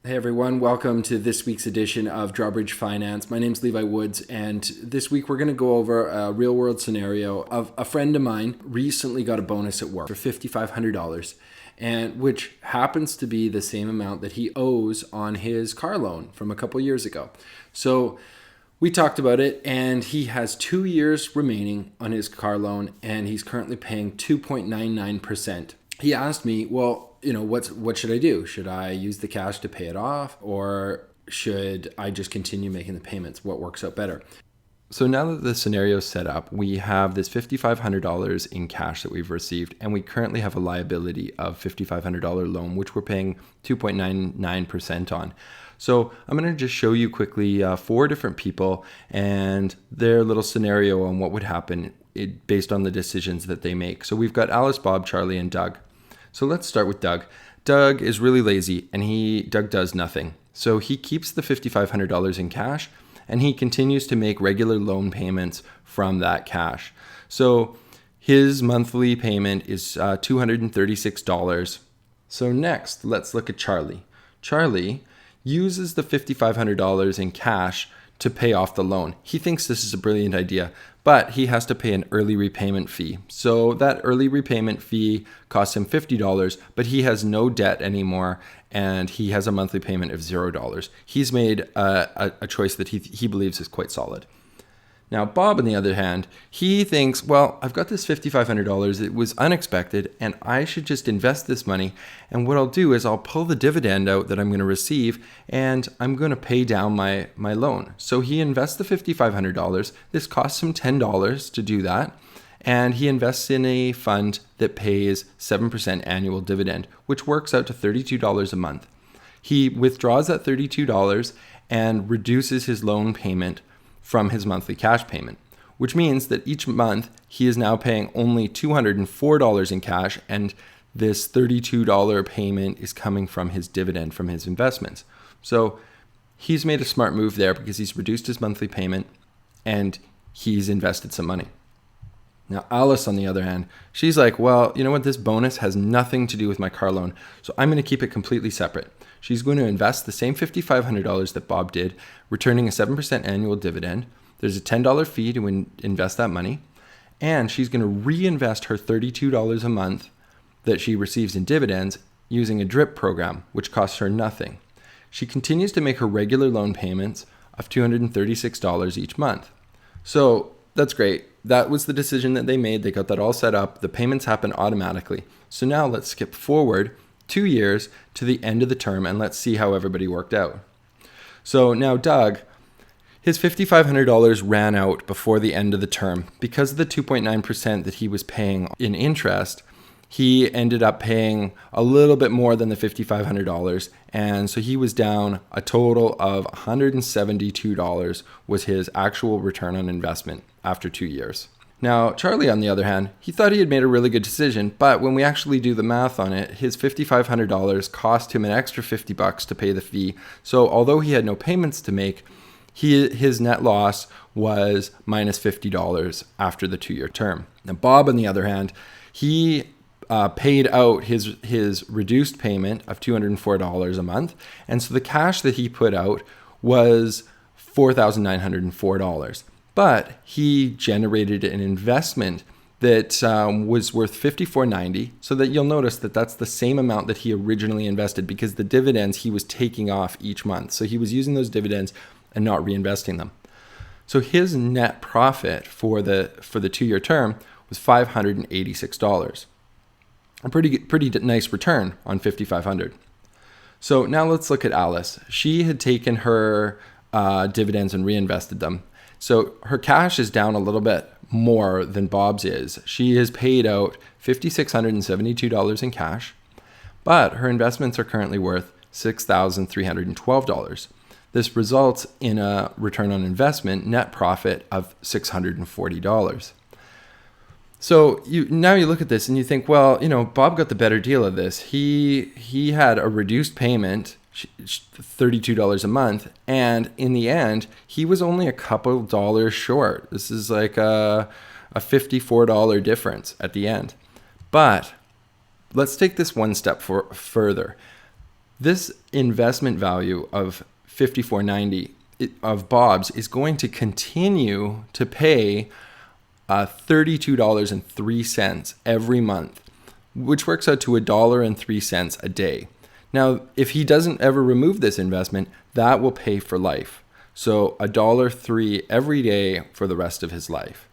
Hey everyone, welcome to this week's edition of Drawbridge Finance. My name's Levi Woods, and this week we're going to go over a real world scenario of a friend of mine recently got a bonus at work for $5,500, and which happens to be the same amount that he owes on his car loan from a couple years ago. So we talked about it, and he has 2 years remaining on his car loan, and he's currently paying 2.99%. He asked me, what should I do? Should I use the cash to pay it off, or should I just continue making the payments? What works out better? So now that the scenario is set up, we have this $5,500 in cash that we've received, and we currently have a liability of $5,500 loan, which we're paying 2.99% on. So I'm going to just show you quickly 4 different people and their little scenario on what would happen based on the decisions that they make. So we've got Alice, Bob, Charlie, and Doug. So let's start with Doug. Doug is really lazy, and Doug does nothing. So he keeps the $5,500 in cash, and he continues to make regular loan payments from that cash. So his monthly payment is $236. So next, let's look at Charlie. Charlie uses the $5,500 in cash to pay off the loan. He thinks this is a brilliant idea, but he has to pay an early repayment fee. So that early repayment fee costs him $50, but he has no debt anymore, and he has a monthly payment of $0. He's made a choice that he believes is quite solid. Now, Bob, on the other hand, he thinks, well, I've got this $5,500. It was unexpected, and I should just invest this money. And what I'll do is I'll pull the dividend out that I'm going to receive, and I'm going to pay down my loan. So he invests the $5,500. This costs him $10 to do that. And he invests in a fund that pays 7% annual dividend, which works out to $32 a month. He withdraws that $32 and reduces his loan payment from his monthly cash payment, which means that each month he is now paying only $204 in cash, and this $32 payment is coming from his dividend from his investments. So he's made a smart move there because he's reduced his monthly payment and he's invested some money. Now, Alice, on the other hand, she's like, well, you know what? This bonus has nothing to do with my car loan, so I'm going to keep it completely separate. She's going to invest the same $5,500 that Bob did, returning a 7% annual dividend. There's a $10 fee to invest that money, and she's going to reinvest her $32 a month that she receives in dividends using a DRIP program, which costs her nothing. She continues to make her regular loan payments of $236 each month. So that's great. That was the decision that they made. They got that all set up. The payments happen automatically. So now let's skip forward 2 years to the end of the term, and let's see how everybody worked out. So now Doug, his $5,500 ran out before the end of the term. Because of the 2.9% that he was paying in interest, he ended up paying a little bit more than the $5,500, and so he was down a total of $172 was his actual return on investment after 2 years. Now, Charlie, on the other hand, he thought he had made a really good decision, but when we actually do the math on it, his $5,500 cost him an extra $50 to pay the fee. So although he had no payments to make, his net loss was minus $50 after the 2-year term. Now, Bob, on the other hand, he paid out his reduced payment of $204 a month, and so the cash that he put out was $4,904. But he generated an investment that was worth $54.90, so that you'll notice that that's the same amount that he originally invested, because the dividends he was taking off each month. So he was using those dividends and not reinvesting them. So his net profit for the 2-year term was $586. A pretty nice return on $5,500. So now let's look at Alice. She had taken her dividends and reinvested them. So her cash is down a little bit more than Bob's is. She has paid out $5,672 in cash, but her investments are currently worth $6,312. This results in a return on investment net profit of $640. So now you look at this and you think, well, Bob got the better deal of this. He had a reduced payment, $32 a month, and in the end, he was only a couple dollars short. This is like a $54 difference at the end. But let's take this one step further. This investment value of $54.90 of Bob's is going to continue to pay $32.03 every month, which works out to $1.03 a day. Now, if he doesn't ever remove this investment, that will pay for life. So $1.03 every day for the rest of his life.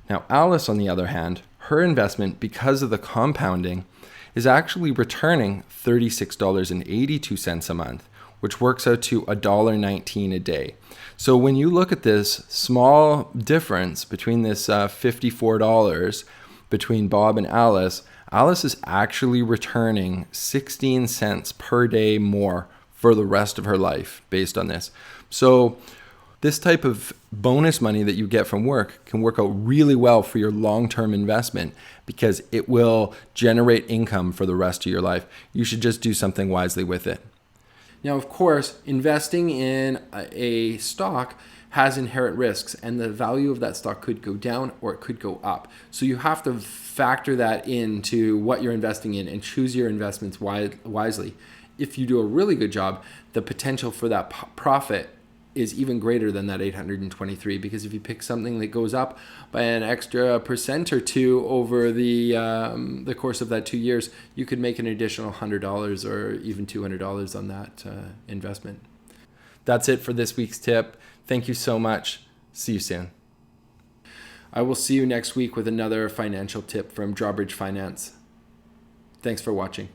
Now, Alice, on the other hand, her investment, because of the compounding, is actually returning $36.82 a month, which works out to $1.19 a day. So when you look at this small difference between this $54 between Bob and Alice, Alice is actually returning 16 cents per day more for the rest of her life based on this. So this type of bonus money that you get from work can work out really well for your long-term investment because it will generate income for the rest of your life. You should just do something wisely with it. Now, of course, investing in a stock has inherent risks, and the value of that stock could go down or it could go up. So you have to factor that into what you're investing in and choose your investments wisely. If you do a really good job, the potential for that profit is even greater than that 823, because if you pick something that goes up by an extra % or two over the course of that 2 years, you could make an additional $100 or even $200 on that investment. That's it for this week's tip. Thank you so much. See you soon. I will see you next week with another financial tip from Drawbridge Finance. Thanks for watching.